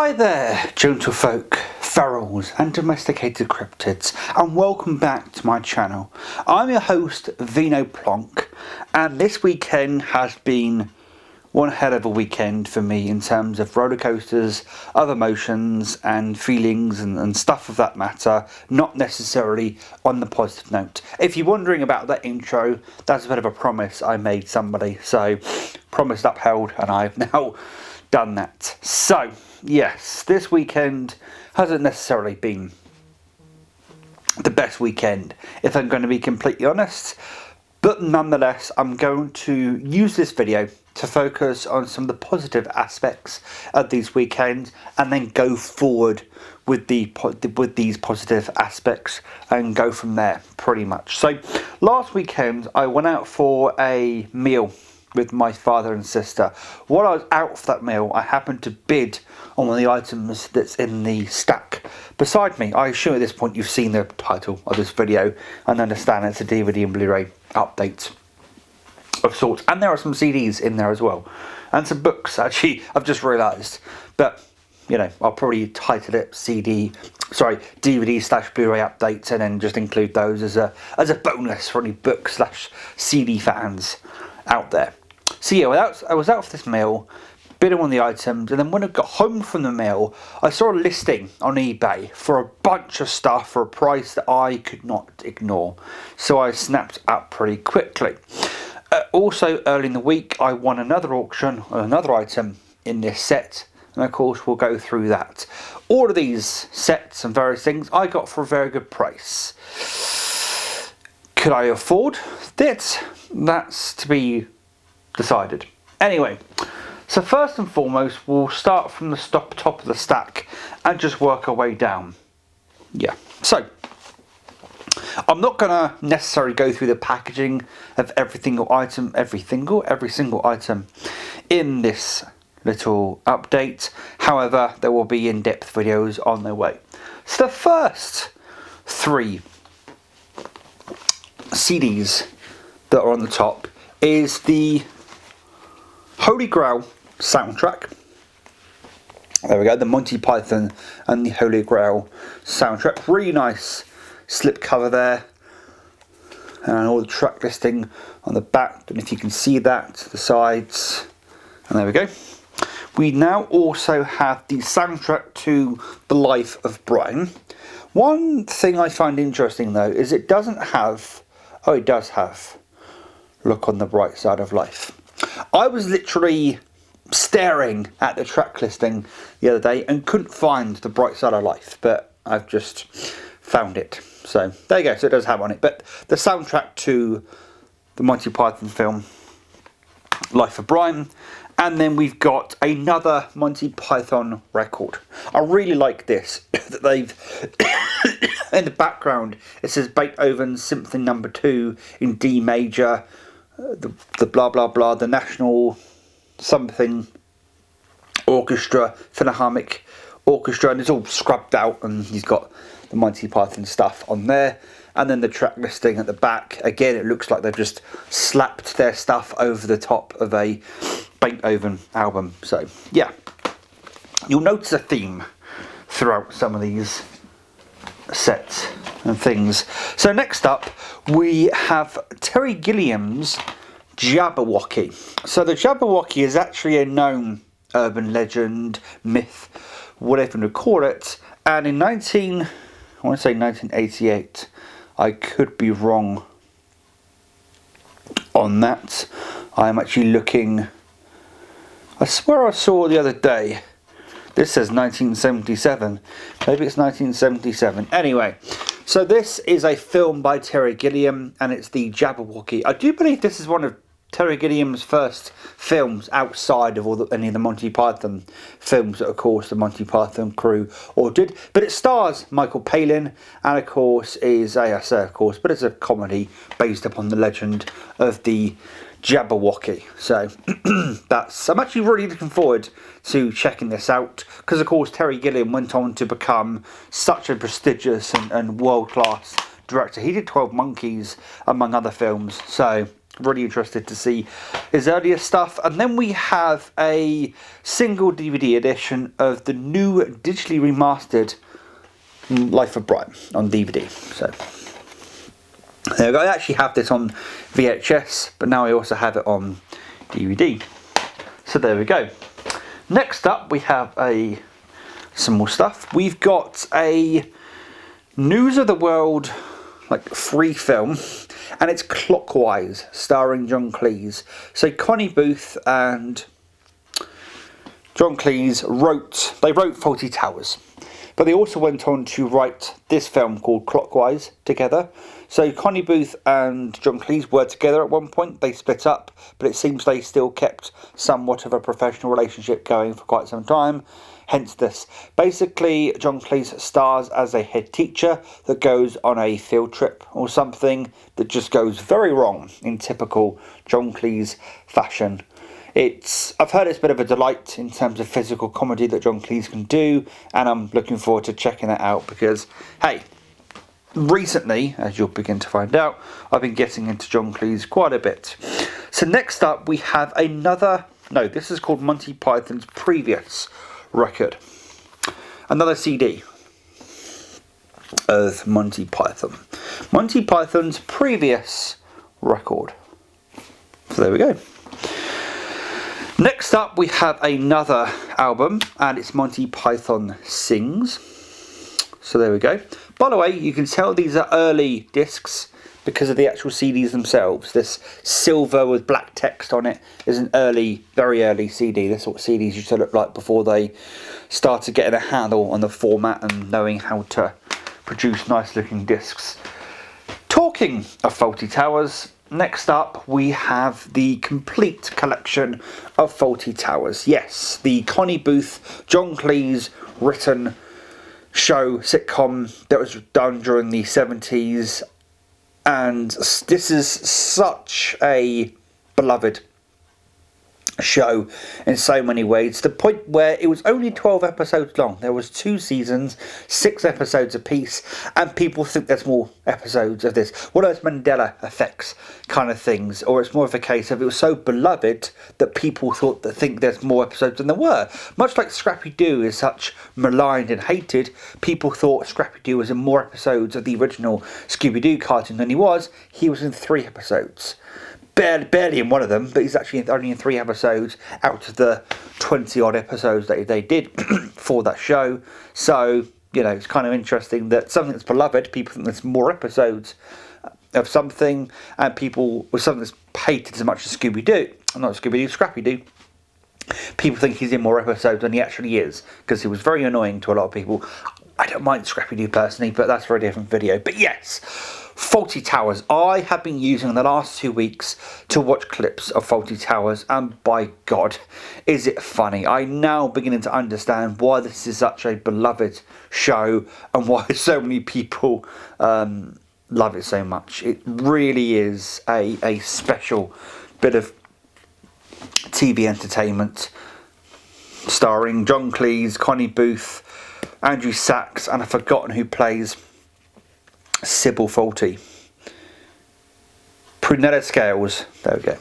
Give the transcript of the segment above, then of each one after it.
Hi there, gentlefolk, ferals and domesticated cryptids, and welcome back to my channel. I'm your host, Vino Plonk, and this weekend has been one hell of a weekend for me in terms of roller coasters, of emotions and feelings and stuff of that matter, not necessarily on the positive note. If you're wondering about that intro, that's a bit of a promise I made somebody, so promise upheld, and I've now done that. So yes, this weekend hasn't necessarily been the best weekend, if I'm going to be completely honest, but nonetheless I'm going to use this video to focus on some of the positive aspects of these weekends and then go forward with these positive aspects and go from there pretty much. So last weekend I went out for a meal with my father and sister. While I was out for that meal, I happened to bid on one of the items that's in the stack beside me. I assume at this point you've seen the title of this video and understand it's a DVD and Blu-ray update of sorts. And there are some CDs in there as well. And some books, actually, I've just realised. But, you know, I'll probably title it DVD/Blu-ray updates and then just include those as a bonus for any book/CD fans out there. So yeah, I was out for this meal, bid on one of the items, and then when I got home from the meal, I saw a listing on eBay for a bunch of stuff for a price that I could not ignore. So I snapped up pretty quickly. Also, early in the week, I won another auction on another item in this set, and of course we'll go through that. All of these sets and various things I got for a very good price. Could I afford it? That's to be decided. Anyway, so first and foremost, we'll start from the top of the stack and just work our way down. Yeah, so I'm not going to necessarily go through the packaging of every single item in this little update. However, there will be in-depth videos on their way. So the first three CDs that are on the top is the Holy Grail soundtrack. There we go, the Monty Python and the Holy Grail soundtrack. Really nice slip cover there, and all the track listing on the back. Don't know if you can see that, the sides, and there we go. We now also have the soundtrack to The Life of Brian. One thing I find interesting though is it doesn't have, oh it does have Look on the Bright Side of Life. I was literally staring at the track listing the other day and couldn't find The Bright Side of Life, but I've just found it. So there you go, so it does have on it. But the soundtrack to the Monty Python film Life of Brian, and then we've got another Monty Python record. I really like this, that they've in the background it says Beethoven Symphony No. 2 in D major, the blah blah blah, the National something Orchestra, Philharmonic Orchestra, and it's all scrubbed out, and he's got the Monty Python stuff on there. And then the track listing at the back, again it looks like they've just slapped their stuff over the top of a Beethoven album. So yeah, you'll notice a theme throughout some of these sets and things. So next up we have Terry Gilliam's Jabberwocky. So the Jabberwocky is actually a known urban legend, myth, whatever you call it, and in 1988, I could be wrong on that. I'm actually looking, I swear I saw the other day, this says 1977, maybe it's 1977. Anyway, so this is a film by Terry Gilliam, and it's the Jabberwocky. I do believe this is one of Terry Gilliam's first films outside of any of the Monty Python films that, of course, the Monty Python crew all did. But it stars Michael Palin, and of course is, I say of course, but it's a comedy based upon the legend of the Jabberwocky. So I'm actually really looking forward to checking this out, because of course Terry Gilliam went on to become such a prestigious and world-class director. He did 12 Monkeys among other films, so Really interested to see his earlier stuff. And then we have a single DVD edition of the new digitally remastered Life of Brian on DVD. So there we go. I actually have this on VHS, but now I also have it on DVD. So there we go. Next up, we have some more stuff. We've got a News of the World free film, and it's Clockwise, starring John Cleese. So Connie Booth and John Cleese wrote Fawlty Towers, but they also went on to write this film called Clockwise together. So Connie Booth and John Cleese were together at one point. They split up, but it seems they still kept somewhat of a professional relationship going for quite some time. Hence this. Basically, John Cleese stars as a head teacher that goes on a field trip or something that just goes very wrong in typical John Cleese fashion. I've heard it's a bit of a delight in terms of physical comedy that John Cleese can do, and I'm looking forward to checking that out because, hey, recently, as you'll begin to find out, I've been getting into John Cleese quite a bit. So next up, we have this is called Monty Python's previous record. Another CD of Monty Python. Monty Python's previous record. So there we go. Next up, we have another album, and it's Monty Python Sings. So there we go. By the way, you can tell these are early discs because of the actual CDs themselves. This silver with black text on it is an very early CD. That's what CDs used to look like before they started getting a handle on the format and knowing how to produce nice looking discs. Talking of Fawlty Towers, next up we have the complete collection of Fawlty Towers. Yes, the Connie Booth, John Cleese written show sitcom that was done during the 70s, and this is such a beloved show in so many ways, to the point where it was only 12 episodes long. There was 2 seasons, 6 episodes apiece, and people think there's more episodes of this. One of those Mandela effects kind of things, or it's more of a case of it was so beloved that people think there's more episodes than there were. Much like Scrappy-Doo is such maligned and hated, people thought Scrappy-Doo was in more episodes of the original Scooby-Doo cartoon than he was. He was in 3 episodes. Barely in one of them, but he's actually only in 3 episodes out of the 20 odd episodes that they did for that show. So, it's kind of interesting that something that's beloved, people think there's more episodes of something, and people with something that's hated as much as Scrappy-Doo, people think he's in more episodes than he actually is, because he was very annoying to a lot of people. I don't mind Scrappy-Doo personally, but that's for a different video. But yes, Fawlty Towers. I have been using the last 2 weeks to watch clips of Fawlty Towers, and by God, is it funny. I'm now beginning to understand why this is such a beloved show and why so many people love it so much. It really is a special bit of TV entertainment, starring John Cleese, Connie Booth, Andrew Sachs, and I've forgotten who plays Sybil Fawlty. Prunella Scales. There we go.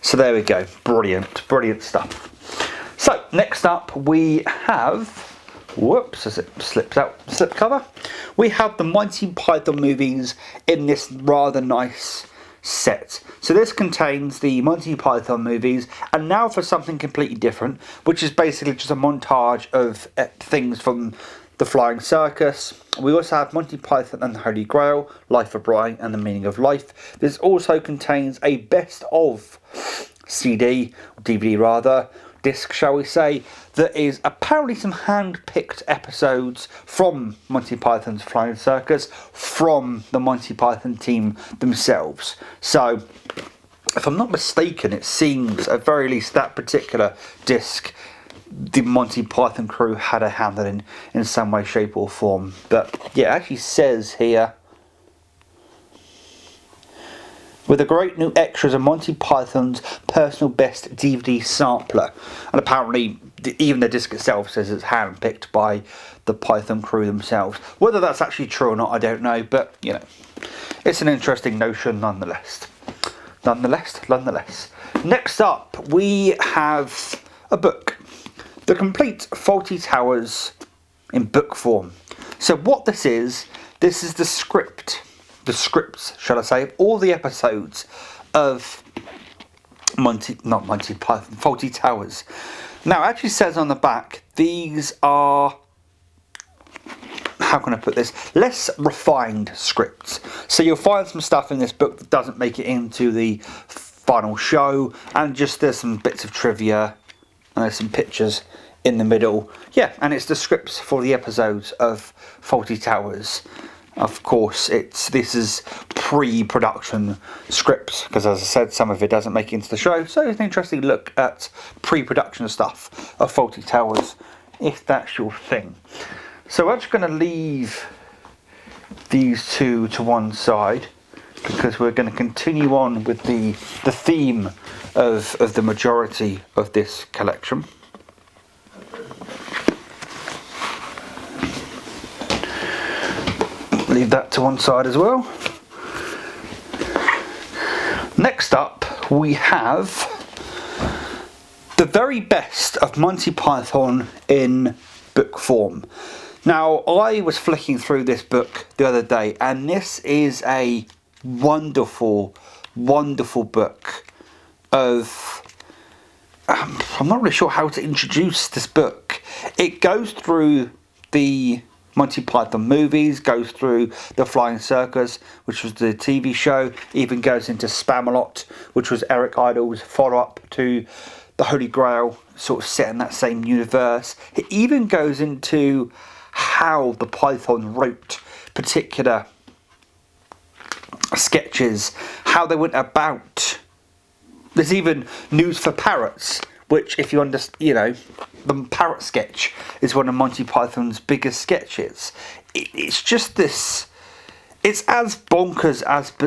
So there we go. Brilliant stuff. So next up we have, whoops, as it slips out, slip cover. We have the Monty Python movies in this rather nice set. So this contains the Monty Python movies, and now for something completely different, which is basically just a montage of things from the Flying Circus. We also have Monty Python and the Holy Grail, Life of Brian and the Meaning of Life. This also contains a best of CD, DVD rather, disc shall we say, that is apparently some hand-picked episodes from Monty Python's Flying Circus from the Monty Python team themselves. So, if I'm not mistaken, it seems at very least that particular disc the Monty Python crew had a hand in some way, shape or form. But yeah, it actually says here, with the great new extras of Monty Python's personal best DVD sampler. And apparently even the disc itself says it's handpicked by the Python crew themselves. Whether that's actually true or not, I don't know, but it's an interesting notion nonetheless. nonetheless. Next up, we have a book, The Complete Fawlty Towers in book form. So what this is the scripts, shall I say, of all the episodes of Fawlty Towers. Now, it actually says on the back, these are, how can I put this, less refined scripts. So you'll find some stuff in this book that doesn't make it into the final show, and just there's some bits of trivia and there's some pictures in the middle. Yeah, and it's the scripts for the episodes of Fawlty Towers. Of course, this is pre-production scripts, because as I said, some of it doesn't make it into the show. So it's an interesting look at pre-production stuff of Fawlty Towers, if that's your thing. So I'm just going to leave these two to one side, because we're going to continue on with the theme of the majority of this collection. Leave that to one side as well. Next up, we have the very best of Monty Python in book form. Now, I was flicking through this book the other day, and this is a wonderful book of, I'm not really sure how to introduce this book. It goes through the Monty Python movies, goes through the Flying Circus, which was the TV show, even goes into Spamalot, which was Eric Idle's follow-up to the Holy Grail, sort of set in that same universe. It even goes into how the Python wrote particular sketches, how they went about. There's even News for Parrots, which, if you understand, the parrot sketch is one of Monty Python's biggest sketches. It's just this, it's as bonkers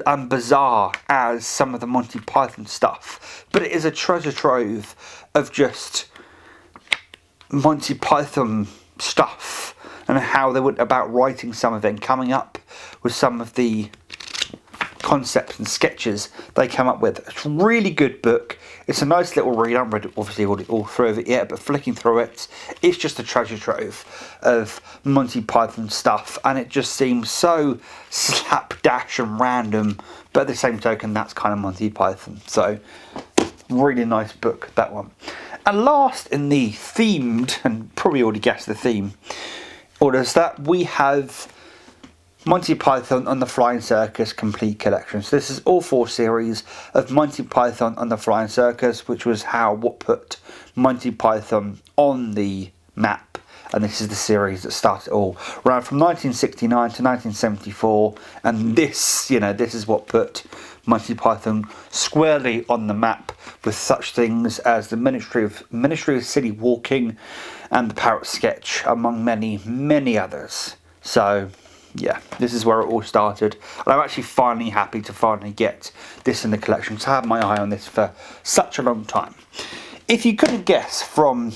and bizarre as some of the Monty Python stuff, but it is a treasure trove of just Monty Python stuff and how they went about writing some of it and coming up with some of the concepts and sketches they come up with. It's a really good book. It's a nice little read. I haven't read obviously all through of it yet, but flicking through it, it's just a treasure trove of Monty Python stuff, and it just seems so slapdash and random, but at the same token, that's kind of Monty Python. So, really nice book, that one. And last in the themed, and probably already guessed the theme, orders that we have Monty Python and the Flying Circus Complete Collection. So this is all 4 series of Monty Python and the Flying Circus, which was what put Monty Python on the map. And this is the series that started it all, around from 1969 to 1974. And this is what put Monty Python squarely on the map, with such things as the Ministry of City Walking and the Parrot Sketch, among many others. So yeah, this is where it all started, and I'm actually finally happy to finally get this in the collection, because I had my eye on this for such a long time. If you couldn't guess from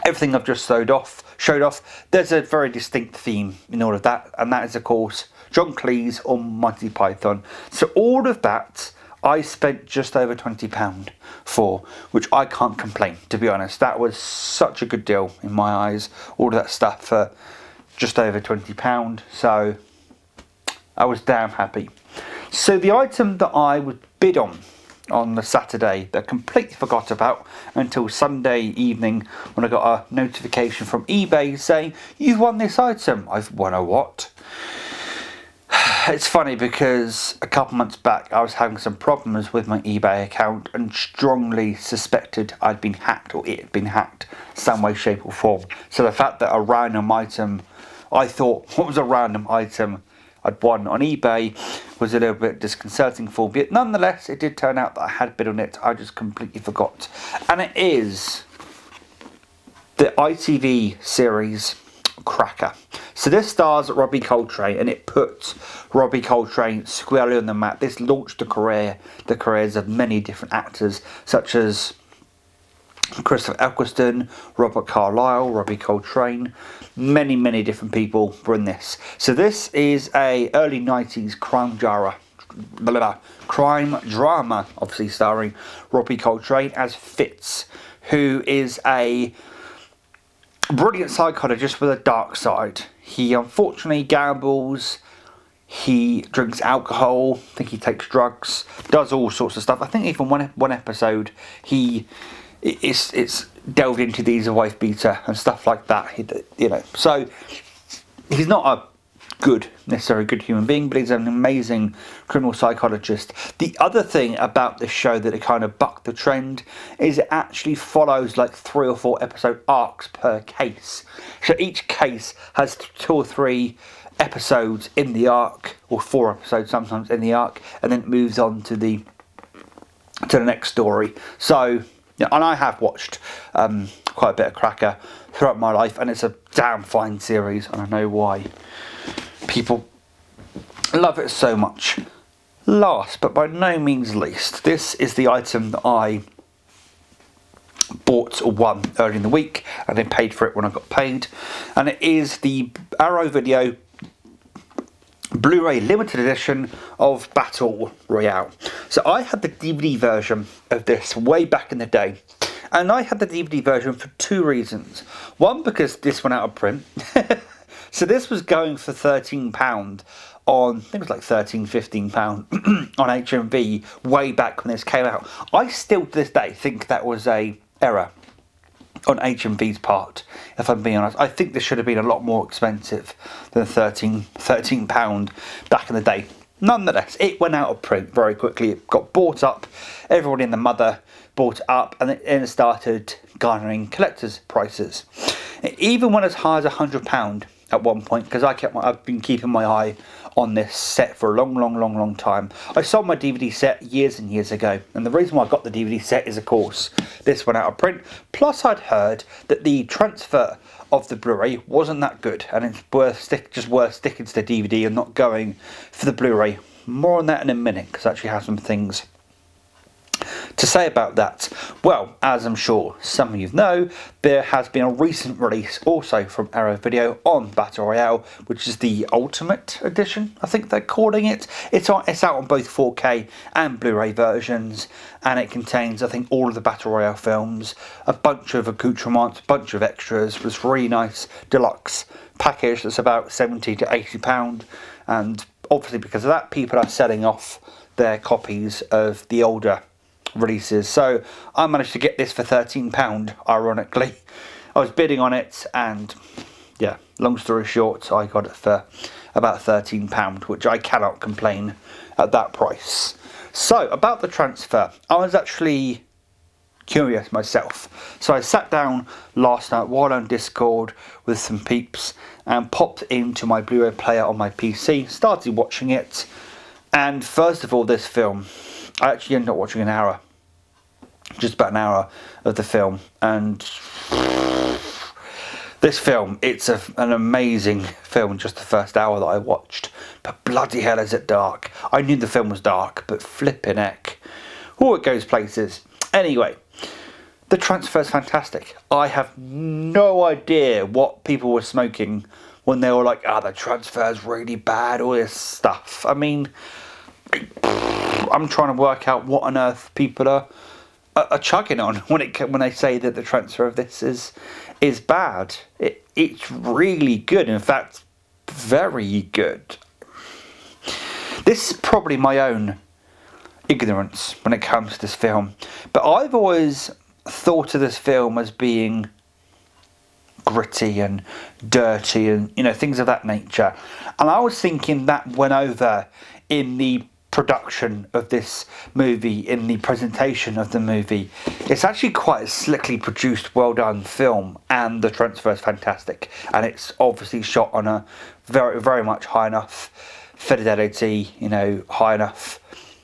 everything I've just showed off, there's a very distinct theme in all of that, and that is, of course, John Cleese or Monty Python. So all of that I spent just over £20 for, which I can't complain, to be honest. That was such a good deal in my eyes, all of that stuff for just over £20, so I was damn happy. So the item that I would bid on the Saturday that I completely forgot about until Sunday evening, when I got a notification from eBay saying, "You've won this item." I've won a what? It's funny because a couple months back I was having some problems with my eBay account and strongly suspected I'd been hacked, or it had been hacked some way, shape or form. So the fact that a random item, I thought what was a random item I'd won on eBay, was a little bit disconcerting for me. But nonetheless, it did turn out that I had bid on it. I just completely forgot. And it is the ITV series Cracker. So this stars Robbie Coltrane, and it puts Robbie Coltrane squarely on the map. This launched the careers of many different actors, such as Christopher Eccleston, Robert Carlyle, Robbie Coltrane. Many different people were in this. So this is a early 90s crime crime drama, obviously starring Robbie Coltrane as Fitz, who is a brilliant psychologist with a dark side. He unfortunately gambles, he drinks alcohol, I think he takes drugs, does all sorts of stuff. I think even one episode it's delved into these a wife beater and stuff like that. So he's not a necessarily good human being, but he's an amazing criminal psychologist. The other thing about this show that it kind of bucked the trend is it actually follows like 3 or 4 episode arcs per case. So each case has 2 or 3 episodes in the arc, or 4 episodes sometimes in the arc, and then it moves on to the next story. So yeah, and I have watched quite a bit of Cracker throughout my life, and it's a damn fine series, and I know why people love it so much. Last, but by no means least, this is the item that I bought or won early in the week, and then paid for it when I got paid, and it is the Arrow Video Blu-ray limited edition of Battle Royale. So I had the DVD version of this way back in the day, and I had the DVD version for 2 reasons. One, because this went out of print. So this was going for £13 on, I think it was like £13, £15 on HMV way back when this came out. I still to this day think that was a error on HMV's part, if I'm being honest. I think this should have been a lot more expensive than £13 back in the day. Nonetheless, it went out of print very quickly. It got bought up. Everybody and the mother bought it up, and it started garnering collector's prices. It even went as high as £100 at one point, because I've been keeping my eye on this set for a long time. I sold my DVD set years and years ago, and the reason why I got the DVD set is, of course, this went out of print. Plus, I'd heard that the transfer of the Blu-ray wasn't that good, and it's worth sticking to the DVD and not going for the Blu-ray. More on that in a minute, because I actually have some things to say about that. Well, as I'm sure some of you know, there has been a recent release also from Arrow Video on Battle Royale, which is the Ultimate Edition, I think they're calling it. It's out on both 4K and Blu-ray versions, and it contains, I think, all of the Battle Royale films, a bunch of accoutrements, a bunch of extras. It's really nice deluxe package that's about £70 to £80, and obviously because of that, people are selling off their copies of the older releases. So I managed to get this for £13, ironically. I was bidding on it, and yeah, long story short, I got it for about £13, which I cannot complain at that price. So about the transfer, I was actually curious myself. So I sat down last night while on Discord with some peeps and popped into my Blu-ray player on my PC, started watching it, and first of all, this film, I actually ended up watching an hour, just about an hour of the film, and this film, it's an amazing film, just the first hour that I watched, but bloody hell is it dark. I knew the film was dark, but flipping heck, oh, it goes places. Anyway, the transfer is fantastic. I have no idea what people were smoking when they were like, the transfer is really bad, all this stuff. I mean, I'm trying to work out what on earth people are chugging on when they say that the transfer of this is bad. It's really good. In fact, very good. This is probably my own ignorance when it comes to this film, but I've always thought of this film as being gritty and dirty and things of that nature, and I was thinking that went over in the production of this movie, in the presentation of the movie. It's actually quite a slickly produced, well done film, and the transfer is fantastic, and it's obviously shot on a very much high enough fidelity, high enough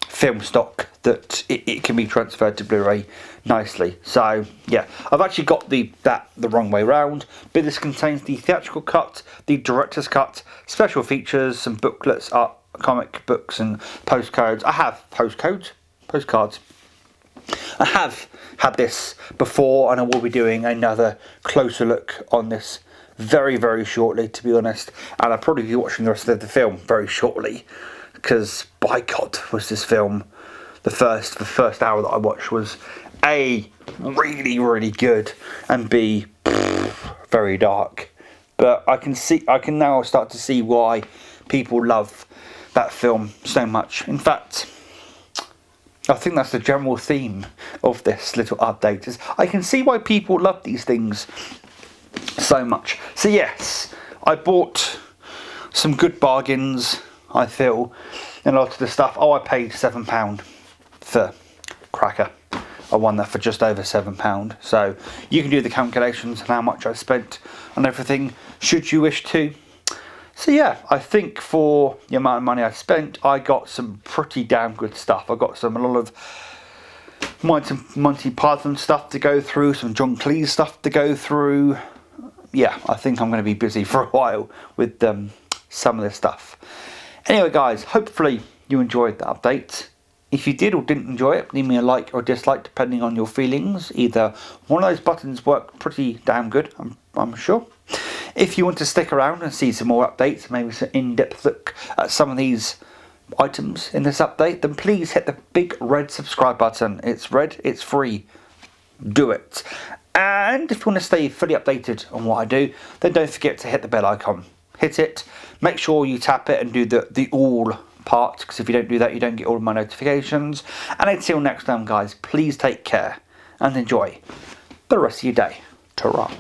film stock that it can be transferred to Blu-ray nicely. So yeah, I've actually got the wrong way round, but this contains the theatrical cut, the director's cut, special features, some booklets, art, comic books and postcards. I have postcards. I have had this before, and I will be doing another closer look on this very shortly, to be honest, and I'll probably be watching the rest of the film very shortly. because by God, was this film, the first hour that I watched was A, really, really good, and B, very dark. But I can now start to see why people love that film so much. In fact, I think that's the general theme of this little update, is I can see why people love these things so much. So yes, I bought some good bargains, I feel, in a lot of the stuff. Oh, I paid £7 for Cracker. I won that for just over £7. So you can do the calculations on how much I spent on everything, should you wish to. So yeah, I think for the amount of money I spent, I got some pretty damn good stuff. I got a lot of Monty Python stuff to go through, some John Cleese stuff to go through. Yeah, I think I'm going to be busy for a while with some of this stuff. Anyway guys, hopefully you enjoyed the update. If you did or didn't enjoy it, leave me a like or dislike depending on your feelings. Either one of those buttons worked pretty damn good, I'm sure. If you want to stick around and see some more updates, maybe some in-depth look at some of these items in this update, then please hit the big red subscribe button. It's red, it's free. Do it. And if you want to stay fully updated on what I do, then don't forget to hit the bell icon. Hit it, make sure you tap it and do the all part, because if you don't do that, you don't get all of my notifications. And until next time guys, please take care and enjoy the rest of your day. Ta-ra.